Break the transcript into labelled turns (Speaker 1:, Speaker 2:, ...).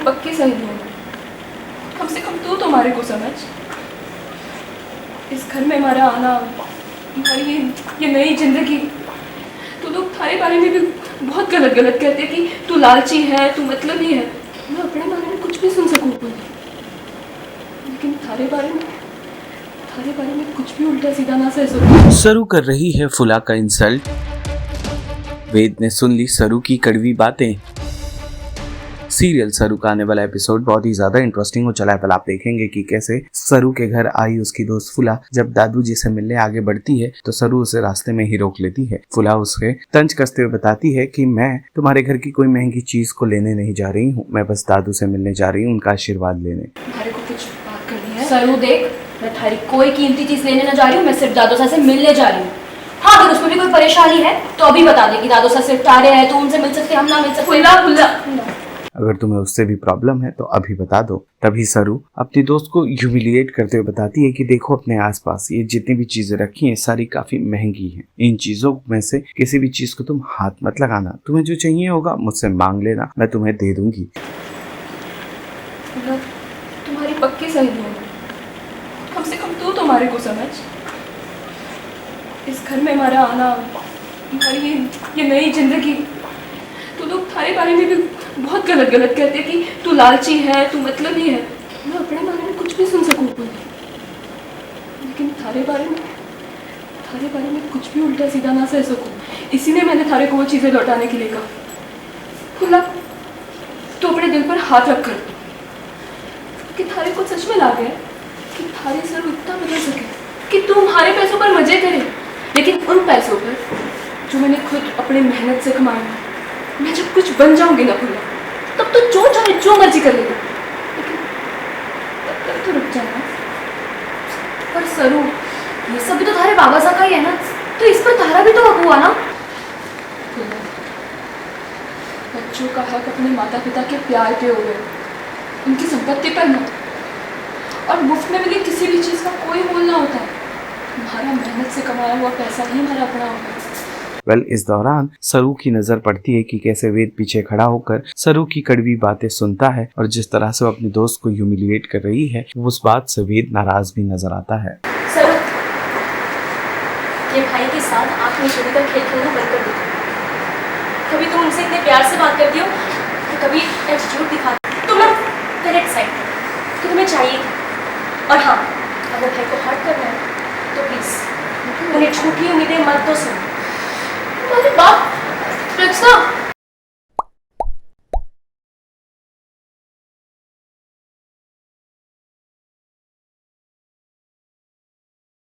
Speaker 1: पक्की सहेली हूँ। कम से कम तू तुम्हारे को समझ। इस घर में हमारा आना, हमारी ये नई जिंदगी, तो लोग थारे बारे में भी बहुत गलत गलत कहते हैं कि तू लालची है, तू मतलबी है। मैं अपने बारे में कुछ भी सुन सकूँ, लेकिन थारे बारे में कुछ भी उल्टा सीधा ना सह सकूं।
Speaker 2: सरू कर रही है फुला का इंसल्ट। वेद ने सुन ली सरू की कड़वी बातें। सीरियल सरू का आने वाला एपिसोड बहुत ही ज्यादा इंटरेस्टिंग हो चला है। पहले आप देखेंगे कि कैसे सरू के घर आई उसकी दोस्त फुला जब दादू जी से मिलने आगे बढ़ती है तो सरू उसे रास्ते में ही रोक लेती है। फुला उसे तंज कसते हुए बताती है कि मैं तुम्हारे घर की कोई महंगी चीज को लेने नहीं जा रही हूँ, मैं बस दादू से मिलने जा रही हूँ, उनका आशीर्वाद लेने।
Speaker 1: तुम्हारे को कुछ बात करनी है?
Speaker 3: सरू देख, मैं थारी कोई कीमती चीज लेने ना जा रही हूँ, मैं सिर्फ दादोसा से मिलने जा रही हूँ। हाँ, अगर उसमें भी कोई परेशानी है तो अभी बता दे कि दादोसा सिर्फ तारे हैं, तो उनसे मिल सकते, हम ना मिल सकते।
Speaker 1: फुला
Speaker 2: अगर तुम्हें उससे भी प्रॉब्लम है तो अभी बता दो। तभी सरू अपनी दोस्त को ह्यूमिलिएट करते हुए बताती है कि देखो अपने आसपास ये जितनी भी चीजें रखी हैं सारी काफी महंगी हैं। इन चीजों में से किसी भी चीज को तुम हाथ मत लगाना। तुम्हें जो चाहिए होगा मुझसे मांग लेना, मैं तुम्हें दे दूंगी।
Speaker 1: तुम्हारी पक्की सहेली हूँ। कम से कम तू तुम्हारे को समझ। इस घर में हमारा आना, हमारी ये नई जिंदगी, तो लोग थारे बारे में भी बहुत गलत गलत कहते हैं कि तू लालची है, तू मतलबी है। मैं अपने बारे में कुछ भी सुन सकूँ, लेकिन थारे बारे में कुछ भी उल्टा सीधा ना सह सकूँ। इसीलिए मैंने थारे को वो चीज़ें लौटाने के लिए कहा। खुला तो अपने दिल पर हाथ रख कर, कि थारे को सच में लाग है कि थारे सर इतना बदल सके कि तू हमारे पैसों पर मजे करे, लेकिन उन पैसों पर जो मैंने खुद अपने मेहनत से कमाए हैं। मैं जब कुछ बन जाऊंगी ना फुला, तब तो जो चाहे जो मर्जी कर लेगा, लेकिन तब तक तो रुक जाना।
Speaker 3: पर सरू, ये सब भी तो थारे बाबा सा का ही है ना, तो इस पर तारा भी तो हक हुआ ना।
Speaker 1: बच्चों का हक अपने माता पिता के प्यार पे हो गए, उनकी संपत्ति पर ना। और मुफ्त में मिली किसी भी चीज़ का कोई मोल ना होता है। हमारा मेहनत से कमाया हुआ पैसा ही हमारा अपना होता है।
Speaker 2: इस दौरान सरू की नजर पड़ती है कि कैसे वेद पीछे खड़ा होकर सरू की कड़वी बातें सुनता है और जिस तरह से वो अपनी दोस्त को ह्यूमिलिएट कर रही है उस बात से वेद नाराज भी नजर आता है।
Speaker 3: सरू, ये भाई के साथ आंख में छुरी का खेल खेलना बंद कर दो। कभी तुम उनसे इतने प्यार से बात करती हो तो कभी एटीट्यूड दिखाती। तुम ना करेक्ट साइड तो तुम्हें चाहिए। और हाँ, अगर भाई को हर्ट करना है तो प्लीज उन्हें झूठी उम्मीदें मत दो। सुन,
Speaker 1: अरे बाप,